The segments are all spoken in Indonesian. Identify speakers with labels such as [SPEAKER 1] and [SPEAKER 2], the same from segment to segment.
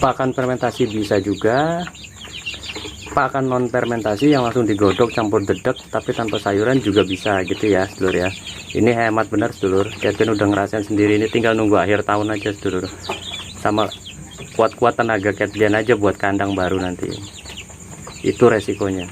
[SPEAKER 1] pakan fermentasi bisa juga, pakan non fermentasi yang langsung digodok campur dedek tapi tanpa sayuran juga bisa gitu ya sedulur ya. Ini hemat bener sedulur, Kevin udah ngerasain sendiri, ini tinggal nunggu akhir tahun aja sedulur, sama kuat-kuat tenaga Kevin aja buat kandang baru nanti, itu resikonya.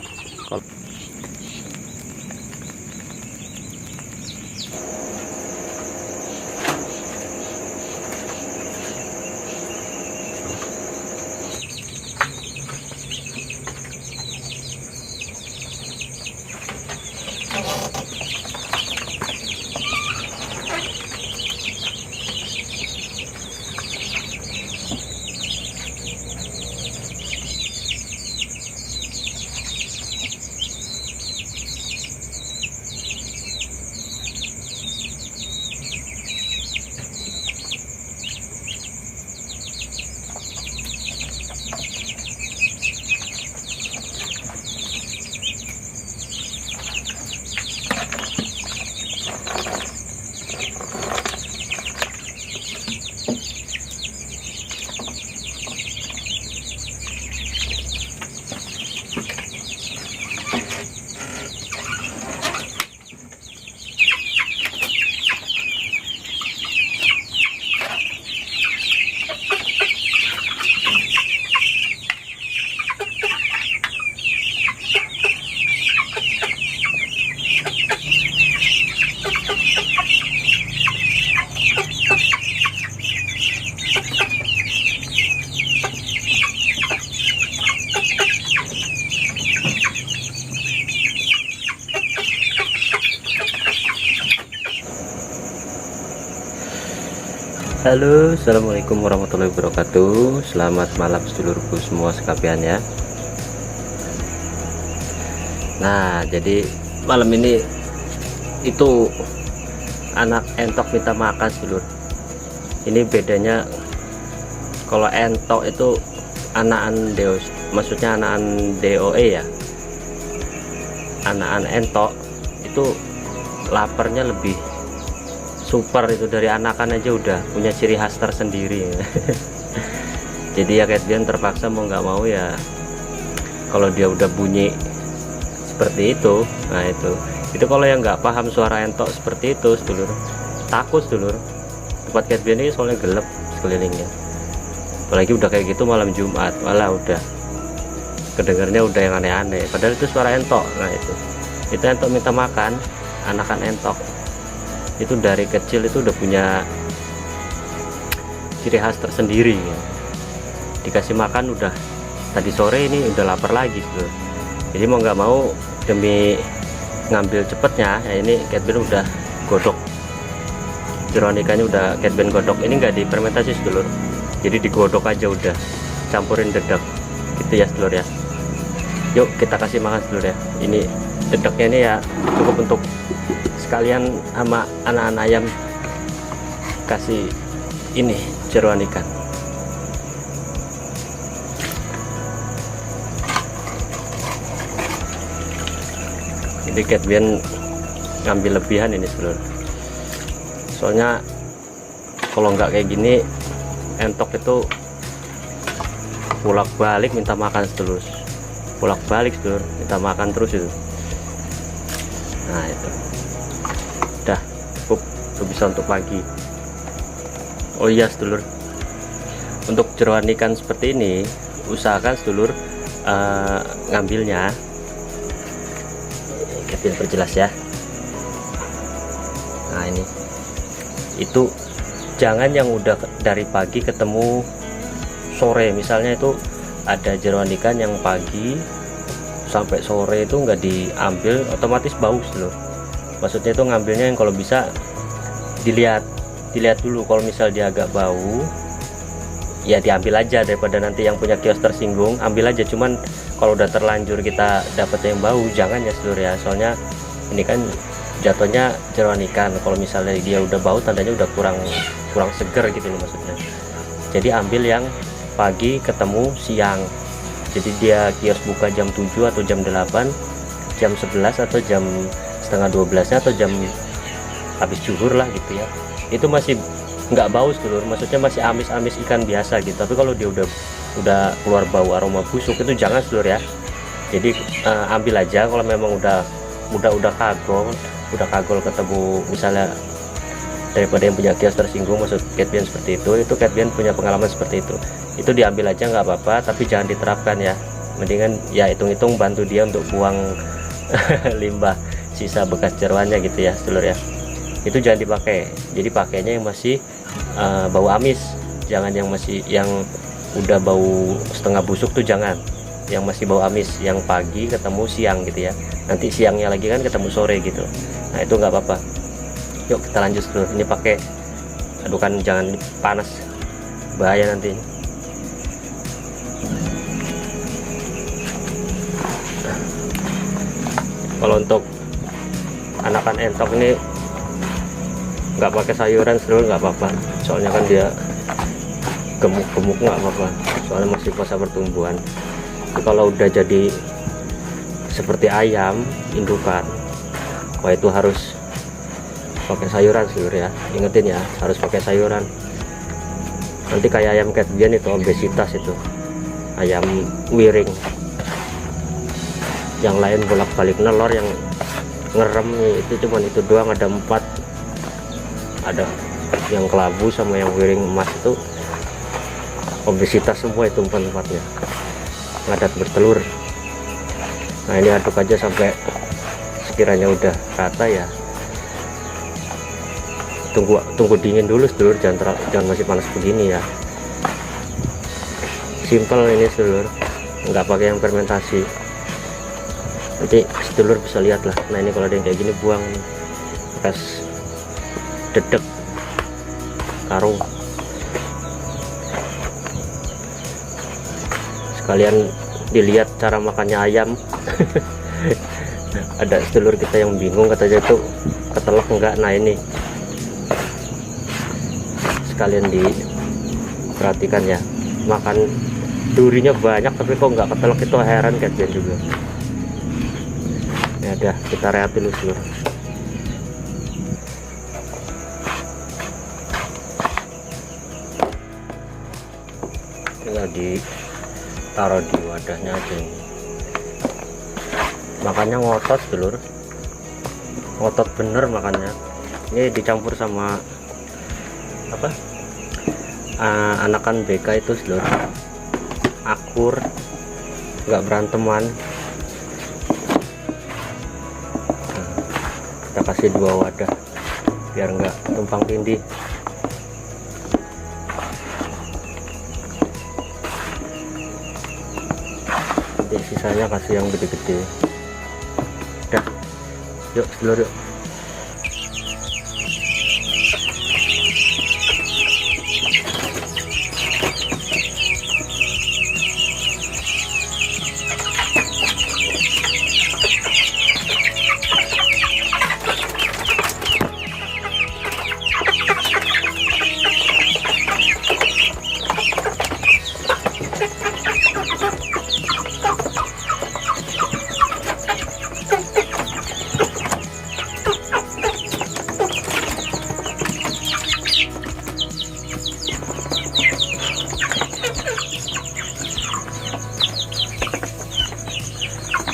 [SPEAKER 1] Halo, assalamualaikum warahmatullahi wabarakatuh. Selamat malam sedulurku semua sekalian ya. Nah, jadi malam ini itu anak entok minta makan sedulur. Ini bedanya, kalau entok itu anakan deos, maksudnya anakan DOE ya. Anakan entok itu laparnya lebih super, itu dari anakan aja udah punya ciri khas tersendiri. Jadi ya Kevin terpaksa mau nggak mau ya, kalau dia udah bunyi seperti itu, nah itu kalau yang nggak paham suara entok seperti itu sedulur, takut sedulur. Tempat Kevin ini soalnya gelap sekelilingnya, apalagi udah kayak gitu malam Jumat, malah udah kedengarnya udah yang aneh-aneh, padahal itu suara entok. Nah itu entok minta makan, anakan entok itu dari kecil itu udah punya ciri khas tersendiri ya. Dikasih makan udah tadi sore ini udah lapar lagi gitu. Jadi mau nggak mau demi ngambil cepetnya ya, ini Kevin udah godok jeroan ikannya, udah Kevin godok. Ini nggak difermentasi sedulur, jadi digodok aja udah, campurin dedek gitu ya sedulur ya. Yuk kita kasih makan sedulur ya. Ini dedeknya ini ya cukup untuk sekalian sama anak-anak ayam, kasih ini jeroan ikan. Jadi Kevin ngambil lebihan ini sedulur, soalnya kalau nggak kayak gini entok itu bolak balik minta makan sedulur, bolak balik sedulur minta makan terus itu. Nah itu udah cukup, itu bisa untuk pagi. Oh iya sedulur, untuk jeroan ikan seperti ini usahakan sedulur ngambilnya, Kevin perjelas ya. Nah ini itu jangan yang udah dari pagi ketemu sore, misalnya itu ada jeroan ikan yang pagi sampai sore itu nggak diambil, otomatis bau sedulur. Maksudnya itu ngambilnya yang kalau bisa dilihat dulu, kalau misal dia agak bau ya diambil aja, daripada nanti yang punya kios tersinggung. Ambil aja, cuman kalau udah terlanjur kita dapat yang bau jangan ya sedulur ya, soalnya ini kan jatuhnya jeroan ikan, kalau misalnya dia udah bau tandanya udah kurang seger gitu loh maksudnya. Jadi ambil yang pagi ketemu siang, jadi dia kios buka jam 7 atau jam 8, jam 11 atau jam setengah 12 atau jam habis zuhur lah gitu ya, itu masih nggak bau sedulur, maksudnya masih amis-amis ikan biasa gitu. Tapi kalau dia udah udah keluar bau aroma busuk itu jangan sedulur ya. Jadi ambil aja kalau memang udah kagol ketemu, misalnya daripada yang punya kios tersinggung maksud cat pian seperti itu cat pian punya pengalaman seperti itu diambil aja nggak apa-apa, tapi jangan diterapkan ya. Mendingan ya hitung-hitung bantu dia untuk buang limbah sisa bekas jeroannya gitu ya sedulur ya. Itu jangan dipakai, jadi pakainya yang masih bau amis, jangan yang udah bau setengah busuk tuh jangan, yang masih bau amis, yang pagi ketemu siang gitu ya, nanti siangnya lagi kan ketemu sore gitu. Nah itu nggak apa-apa. Yuk kita lanjut dulu, ini pakai, aduh kan jangan panas, bahaya nanti. Kalau untuk anakan entok ini nggak pakai sayuran sedulur, nggak apa-apa, soalnya kan dia gemuk nggak apa-apa, soalnya masih masa pertumbuhan. Tapi kalau udah jadi seperti ayam indukan, wah itu harus pakai sayuran sedulur ya, ingetin ya, harus pakai sayuran. Nanti kayak ayam cat pian itu obesitas, itu ayam wiring, yang lain bolak-balik nelor, yang ngerem itu cuman itu doang, ada 4, ada yang kelabu sama yang wiring emas, itu obesitas semua itu 4-4-nya, ngadat bertelur. Nah ini aduk aja sampai sekiranya udah rata ya, tunggu dingin dulu sedulur, jangan masih panas begini ya. Simple ini sedulur, nggak pakai yang fermentasi. Nanti sedulur bisa lihat lah. Nah ini kalau ada yang kayak gini buang bekas dedek karung, sekalian dilihat cara makannya ayam. Ada sedulur kita yang bingung, katanya itu ketelak enggak. Nah ini sekalian diperhatikan ya, makan durinya banyak tapi kok nggak ketelak, itu heran kalian juga. Ya udah, kita rehat dulu sedulur. Tinggal ditaruh di wadahnya aja ini. Makannya ngotot sedulur, ngotot bener makannya. Ini dicampur sama apa, anakan BK itu sedulur, akur, nggak beranteman. Nah, kita kasih 2 wadah biar nggak tumpang tindih. Nanti sisanya kasih yang gede-gede. Udah, yuk sedulur yuk.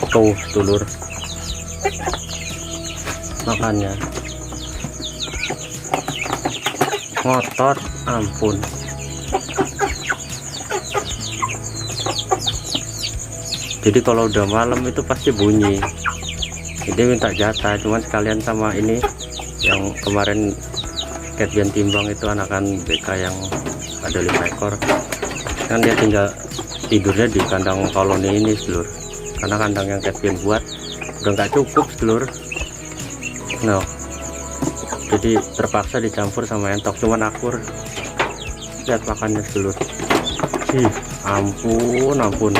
[SPEAKER 1] Tuh dulur makannya ngotot, ampun. Jadi kalau udah malam itu pasti bunyi, jadi minta jatah. Cuman sekalian sama ini yang kemarin cat pian timbang itu, anakan BK yang ada 5 ekor, kan dia tinggal tidurnya di kandang koloni ini sedulur, karena kandang yang cat pian buat udah nggak cukup sedulur. Nah jadi terpaksa dicampur sama entok, cuman akur. Lihat makannya sedulur, ampun.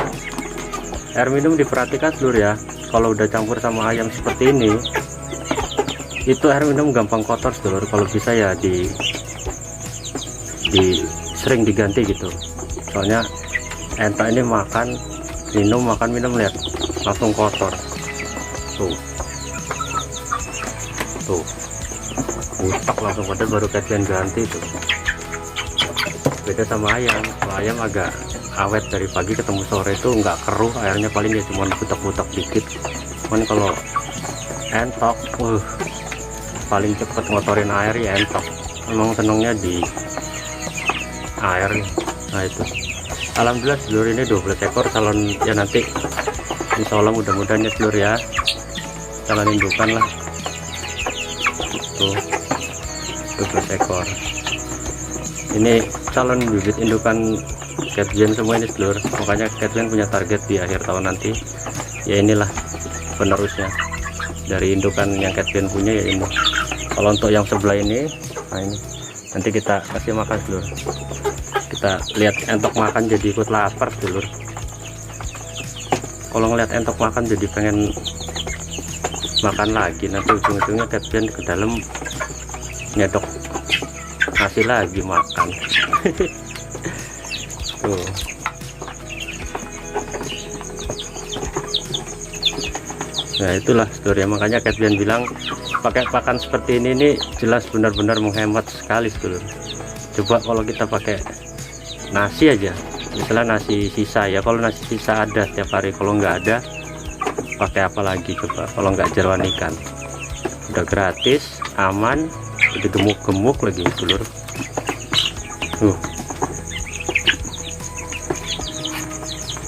[SPEAKER 1] Air minum diperhatikan sedulur ya, kalau udah campur sama ayam seperti ini, itu air minum gampang kotor sedulur. Kalau bisa ya sering diganti gitu, soalnya entok ini makan minum lihat langsung kotor. Tuh butak langsung kotor, baru cat pian ganti tuh. Beda sama ayam, kalau ayam agak awet dari pagi ketemu sore itu nggak keruh airnya, paling ya cuma butak-butak dikit. Cuman kalau entok paling cepet ngotorin air ya entok, memang senangnya di air. Nah itu alhamdulillah sedulur, ini 12 ekor calon ya, nanti insya Allah mudah-mudahan ya sedulur ya, calon indukan lah. Tuh 12 ekor ini calon bibit indukan Catbian semua ini sedulur. Makanya Catbian punya target di akhir tahun nanti ya, inilah penerusnya dari indukan yang Catbian punya ya ini. Kalau untuk yang sebelah ini, nah ini nanti kita kasih makan sedulur. Kita lihat entok makan jadi ikut lapar sedulur. Kalau ngeliat entok makan jadi pengen makan lagi, nanti ujung-ujungnya Catbian ke dalam nyedok ngasih lagi makan. Tuh. Nah itulah sedulur ya, makanya Catbian bilang pakai pakan seperti ini nih jelas benar-benar menghemat sekali sedulur. Coba kalau kita pakai nasi aja, misalnya nasi sisa ya, kalau nasi sisa ada tiap hari, kalau nggak ada pakai apa lagi coba, kalau nggak jeroan ikan. Udah gratis, aman, udah gemuk-gemuk lagi sedulur.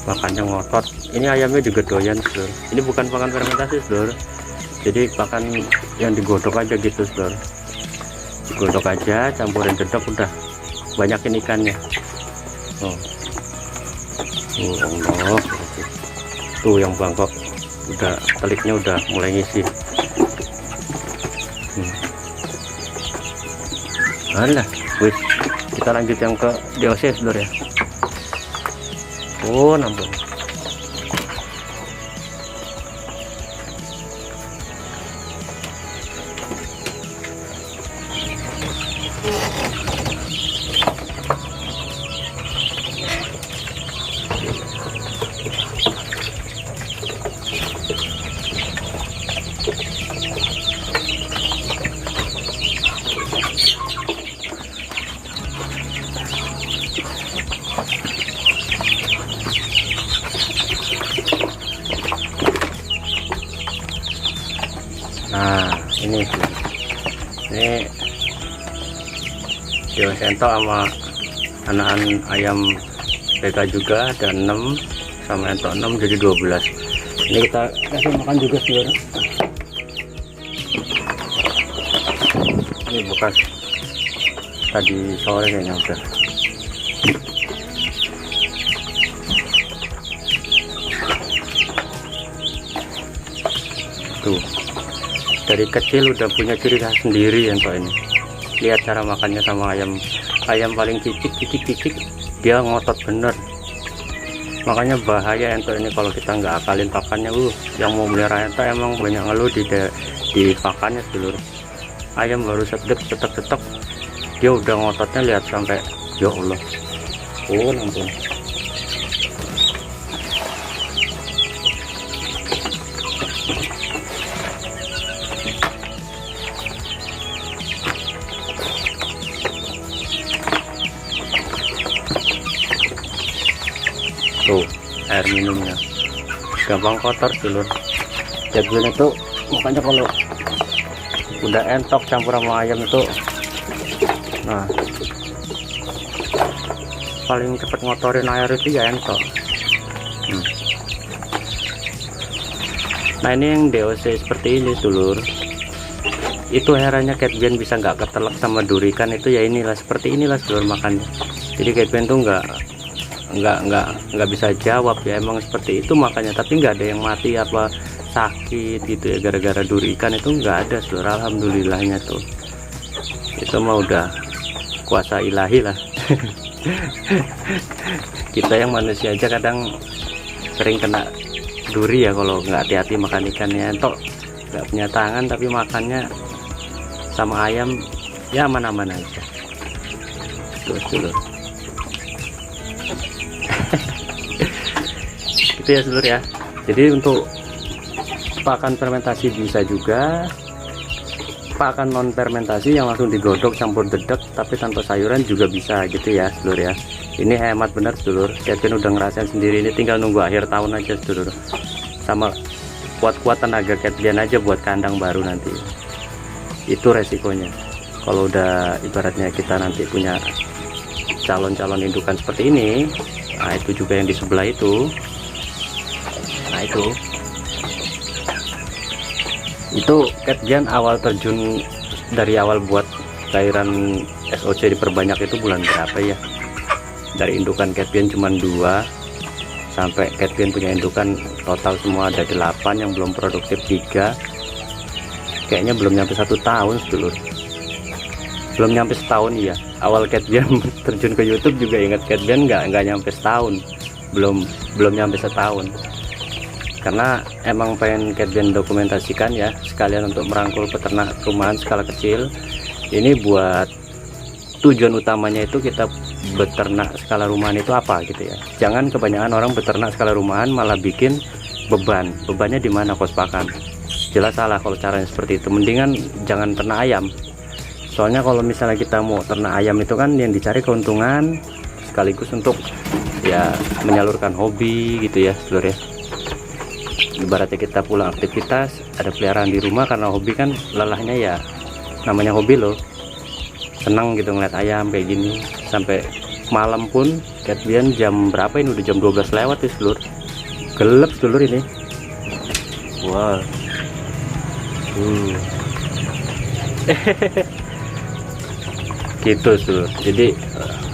[SPEAKER 1] Makannya ngotot. Ini ayamnya juga doyan sedulur. Ini bukan pakan fermentasi sedulur, jadi pakan yang digodok aja gitu sedulur. Digodok aja, campurin dedok, udah banyakin ikannya. Allah, tuh yang bangkok udah teliknya udah mulai ngisi. Alah, wis kita lanjut yang ke DOC sedulur ya. Oh nampun. Nah ini Diosento sama anakan ayam PK juga ada 6 sama entok 6 jadi 12. Ini kita kasih makan juga sedulur. Ini bekas tadi sore kayaknya udah. Tuh dari kecil udah punya ciri khas sendiri entok ini. Lihat cara makannya sama ayam paling cicik dia ngotot bener. Makanya bahaya entok ini kalau kita nggak akalin pakannya. Yang mau melihara entok emang banyak ngeluh di pakannya sedulur. Ayam baru setek dia udah ngototnya, lihat sampai ya Allah. Oh ampun. Tuh air minumnya gampang kotor dulur. Catbian itu makanya kalau udah entok campur sama ayam itu, nah paling cepet ngotorin air itu ya entok. Nah ini yang DOC seperti ini dulur, itu herannya Catbian bisa nggak ketelak sama durikan itu ya, inilah seperti inilah sedulur makannya. Jadi Catbian tuh nggak bisa jawab ya, emang seperti itu makanya, tapi nggak ada yang mati apa sakit gitu ya gara-gara duri ikan, itu nggak ada sedulur. Alhamdulillahnya tuh itu mah udah kuasa ilahi lah. Kita yang manusia aja kadang sering kena duri ya kalau nggak hati-hati makan ikannya. Entok nggak punya tangan tapi makannya sama ayam ya aman-aman aja. Terus dulu gitu ya sedulur ya. Jadi untuk pakan fermentasi bisa juga, pakan non fermentasi yang langsung digodok campur dedek tapi tanpa sayuran juga bisa gitu ya sedulur ya.
[SPEAKER 2] Ini hemat bener sedulur, Catbird udah ngerasain sendiri, ini tinggal nunggu akhir tahun aja sedulur. Sama kuat-kuat tenaga Catbird aja buat kandang baru nanti. Itu resikonya kalau udah ibaratnya kita nanti punya calon-calon indukan seperti ini. Nah itu juga yang di sebelah itu. Nah itu Catbird awal terjun dari awal buat cairan SOC diperbanyak itu bulan berapa ya? Dari indukan Catbird cuma 2 sampai Catbird punya indukan total semua ada 8, yang belum produktif 3. Kayaknya belum nyampe 1 tahun sedulur, belum nyampe setahun. Iya, awal Catbird terjun ke YouTube juga ingat Catbird nggak nyampe setahun, belum nyampe setahun, karena emang pengen Catbird dokumentasikan ya, sekalian untuk merangkul peternak rumahan skala kecil. Ini buat tujuan utamanya itu kita beternak skala rumahan itu apa gitu ya. Jangan kebanyakan orang beternak skala rumahan malah bikin bebannya di mana? Kos pakan. Jelas salah kalau caranya seperti itu. Mendingan jangan ternak ayam. Soalnya kalau misalnya kita mau ternak ayam itu kan yang dicari keuntungan sekaligus untuk ya menyalurkan hobi gitu ya seluruh ya. Ibaratnya kita pulang aktivitas ada peliharaan di rumah karena hobi kan, lelahnya ya namanya hobi loh, senang gitu ngeliat ayam kayak gini. Sampai malam pun Catbird jam berapa ini, udah jam 12 lewat ya seluruh, gelap seluruh ini. Wow. Gitu seluruh. Jadi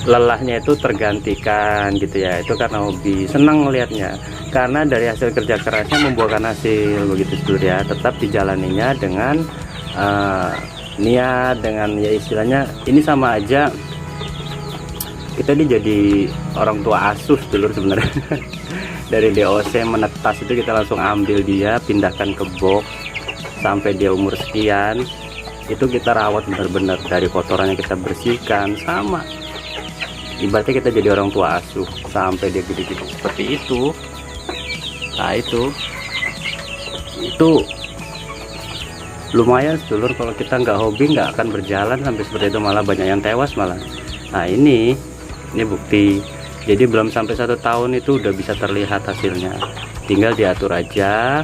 [SPEAKER 2] lelahnya itu tergantikan gitu ya, itu karena hobi, senang ngelihatnya, karena dari hasil kerja kerasnya membuahkan hasil begitu seluruh ya. Tetap dijalaninya dengan niat, dengan ya istilahnya ini sama aja kita ini jadi orang tua asuh dulu sebenarnya. Dari DOC menetas itu kita langsung ambil dia, pindahkan ke box sampai dia umur sekian, itu kita rawat benar-benar, dari kotorannya kita bersihkan, sama ibaratnya kita jadi orang tua asuh sampai dia gede-gede seperti itu. Nah itu lumayan sedulur, kalau kita nggak hobi nggak akan berjalan sampai seperti itu, malah banyak yang tewas malah. Nah ini bukti. Jadi belum sampai 1 tahun itu udah bisa terlihat hasilnya, tinggal diatur aja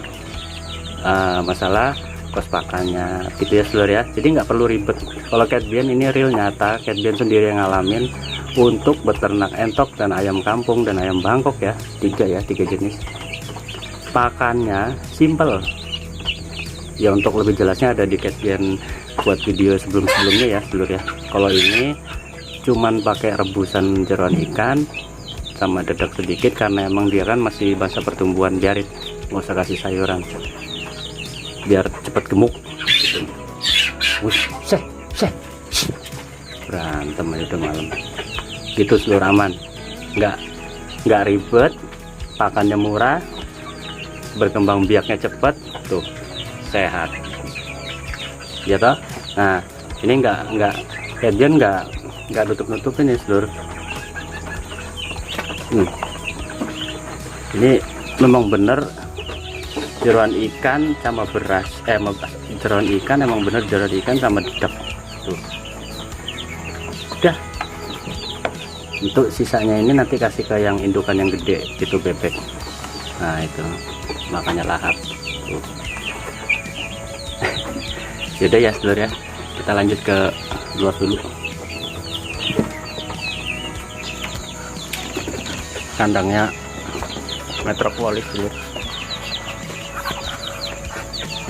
[SPEAKER 2] masalah kos pakannya gitu ya seluruh ya. Jadi nggak perlu ribet. Kalau Catbird ini real nyata, Catbird sendiri yang ngalamin untuk beternak entok dan ayam kampung dan ayam Bangkok ya, 3 jenis. Pakannya simple ya, untuk lebih jelasnya ada di Catbird buat video sebelumnya ya seluruh ya. Kalau ini cuman pakai rebusan jeroan ikan sama dedek sedikit, karena emang dia kan masih masa pertumbuhan, biarin, nggak usah kasih sayuran biar cepat gemuk gitu. Berantem aja udah malam gitu seluruh, aman, nggak ribet, pakannya murah, berkembang biaknya cepat tuh, sehat ya toh. Nah ini nggak Catbird nggak nutup-nutupin ya seluruh. Ini memang bener jeroan ikan sama beras, jeroan ikan emang bener jeroan ikan sama dedek tuh. Udah, untuk sisanya ini nanti kasih ke yang indukan yang gede itu, bebek. Nah itu makanya lahap tuh. Yaudah ya seluruh ya, kita lanjut ke luar dulu. Kandangnya metropolis dulu.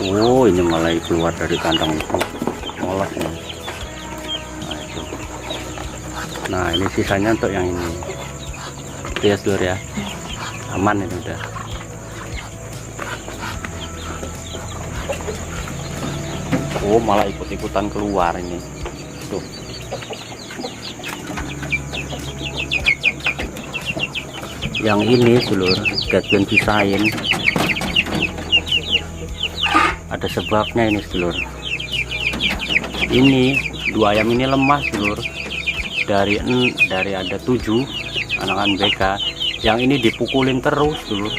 [SPEAKER 2] Oh ini malah keluar dari kandang itu, molos nih. Nah itu, nah ini sisanya untuk yang ini itu ya seluruh ya, aman ini udah. Oh malah ikut-ikutan keluar ini tuh. Yang ini seluruh Catbird pisahin, ada sebabnya ini seluruh. Ini 2 ayam ini lemah seluruh, dari ada 7 anakan BK, yang ini dipukulin terus dulu,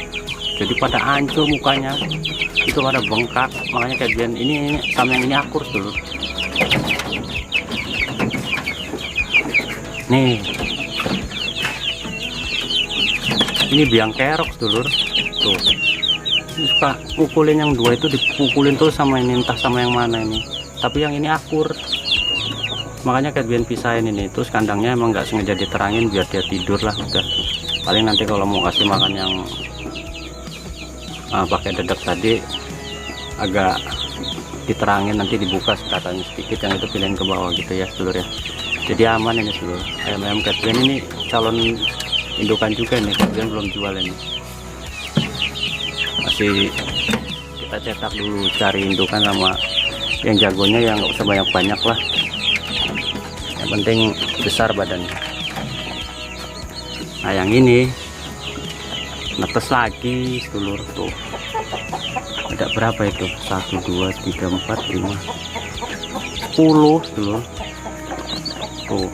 [SPEAKER 2] jadi pada hancur mukanya, itu pada bengkak. Makanya Catbird ini sama yang ini akur dulu. Nih Ini biang kerok dulur tuh. Ini suka pukulin yang dua itu, dipukulin terus sama ini, entah sama yang mana ini, tapi yang ini akur. Makanya Catbian pisahin ini. Terus kandangnya emang nggak sengaja diterangin biar dia tidur lah udah. Paling nanti kalau mau kasih makan yang pakai dedek tadi agak diterangin, nanti dibuka sekatanya sedikit, yang itu pilihin ke bawah gitu ya dulur ya. Jadi aman ini dulur. Ayam-ayam Catbian ini calon indukan juga nih, Catbian belum jual ini. Masih kita cetak dulu, cari indukan sama yang jagonya, yang nggak usah banyak-banyak lah. Yang penting besar badannya. Nah yang ini netes lagi dulur tuh. Ada berapa itu? 1, 2, 3, 4, 5, 10 dulur. Tuh.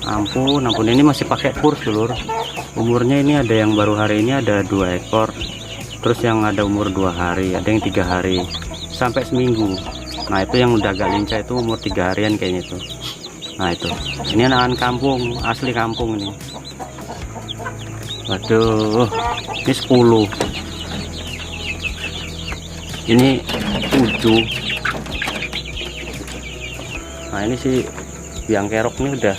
[SPEAKER 2] Ampun, ini masih pakai kurs dulur. Umurnya ini ada yang baru hari ini ada 2 ekor. Terus yang ada umur 2 hari, ada yang 3 hari, sampai seminggu. Nah itu yang udah agak lincah itu umur 3 harian kayaknya itu. Nah itu, ini anak kampung, asli kampung ini. Waduh, ini 10. Ini 7. Nah ini sih biang kerok ini udah.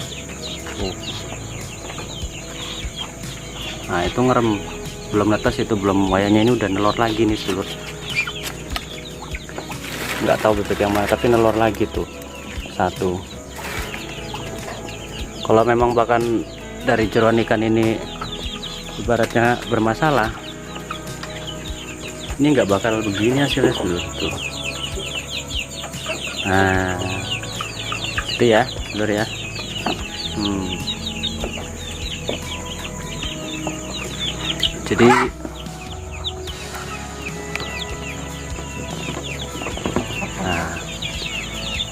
[SPEAKER 2] Nah itu ngerem, belum netes itu, belum, wayanya ini udah nelor lagi nih dulur. Nggak tahu bebek yang mana, tapi nelor lagi tuh 1. Kalau memang bahkan dari jeroan ikan ini ibaratnya bermasalah, ini nggak bakal begini hasilnya dulu tuh. Nah itu ya dulur ya. Jadi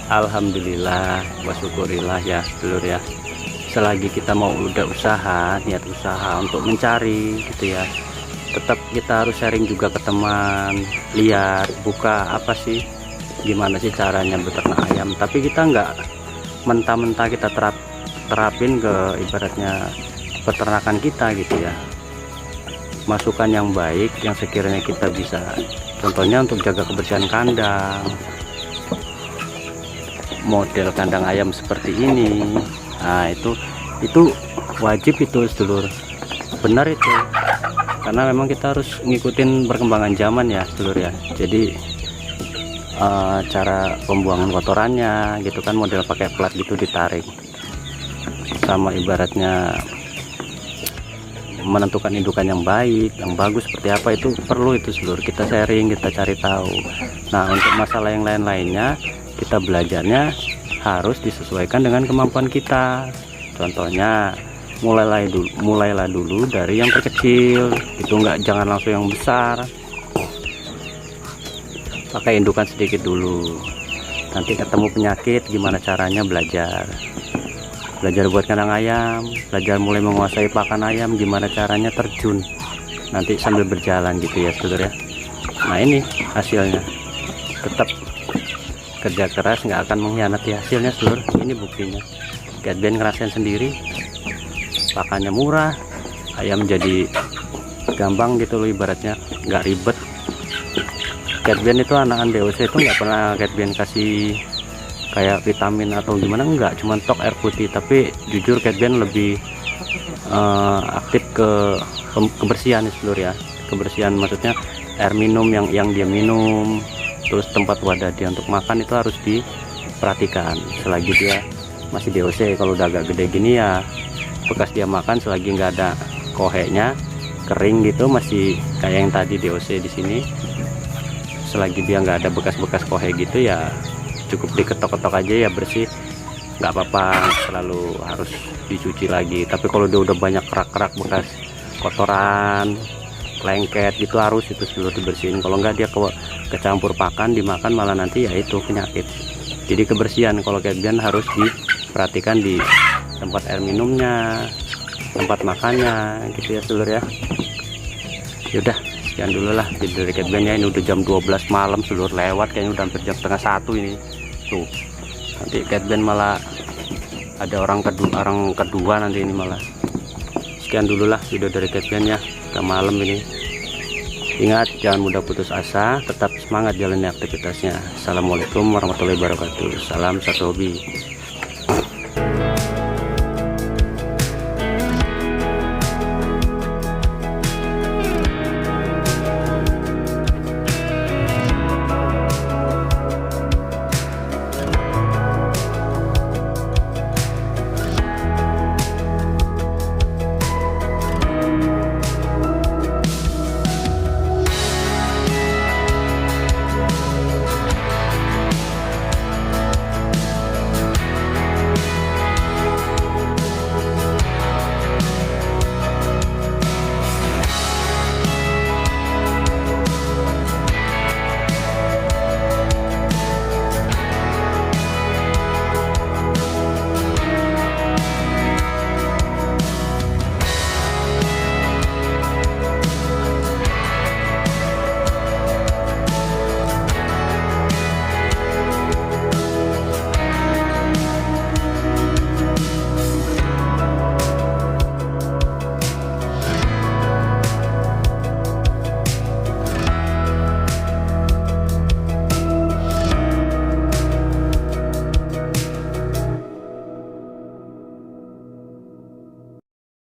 [SPEAKER 2] alhamdulillah wa syukurillah ya dulur ya. Selagi kita mau udah usaha, niat usaha untuk mencari gitu ya, tetap kita harus sharing juga ke teman, lihat buka apa sih, gimana sih caranya beternak ayam. Tapi kita nggak mentah-mentah kita terapin ke ibaratnya peternakan kita gitu ya. Masukan yang baik yang sekiranya kita bisa, contohnya untuk jaga kebersihan kandang, model kandang ayam seperti ini. Nah itu wajib itu sedulur, benar itu, karena memang kita harus ngikutin perkembangan zaman ya sedulur ya. Jadi cara pembuangan kotorannya gitu kan, model pakai plat gitu ditarik, sama ibaratnya menentukan indukan yang baik, yang bagus seperti apa, itu perlu itu seluruh kita sharing, kita cari tahu. Nah untuk masalah yang lain-lainnya kita belajarnya harus disesuaikan dengan kemampuan kita. Contohnya mulailah dulu dari yang terkecil, itu jangan langsung yang besar, pakai indukan sedikit dulu, nanti ketemu penyakit gimana caranya, belajar buat kandang ayam, belajar mulai menguasai pakan ayam, gimana caranya terjun, nanti sambil berjalan gitu ya sedulur ya. Nah ini hasilnya, tetap kerja keras nggak akan mengkhianati hasilnya sedulur. Ini buktinya, Catbian ngerasain sendiri, pakannya murah, ayam jadi gampang gitu loh, ibaratnya nggak ribet. Catbian itu anakan DOC itu nggak pernah Catbian kasih kayak vitamin atau gimana, enggak, cuman tok air putih. Tapi jujur Catbian lebih aktif ke kebersihan seluruh ya, kebersihan maksudnya air minum yang dia minum, terus tempat wadah dia untuk makan itu harus diperhatikan selagi dia masih DOC. Kalau udah agak gede gini ya bekas dia makan, selagi nggak ada kohenya kering gitu, masih kayak yang tadi DOC di sini, selagi dia nggak ada bekas-bekas kohe gitu ya cukup diketok-ketok aja ya, bersih, nggak apa-apa, selalu harus dicuci lagi. Tapi kalau dia udah banyak kerak-kerak bekas kotoran, lengket gitu, harus itu seluruh dibersihin. Kalau nggak dia kecampur pakan dimakan, malah nanti ya itu penyakit. Jadi kebersihan kalau Catbian harus diperhatikan di tempat air minumnya, tempat makannya gitu ya seluruh ya. Yaudah sekian dulu lah video dari Catbian ya. Ini udah jam 12 malam seluruh, lewat kayaknya udah hampir jam setengah 1 ini tuh. Nanti Catbian malah ada orang kedua nanti ini malah. Sekian sekian dulu lah video dari Kevin ya, udah malam ini. Ingat, jangan mudah putus asa, tetap semangat jalani aktivitasnya. Assalamualaikum warahmatullahi wabarakatuh. Salam satu hobi.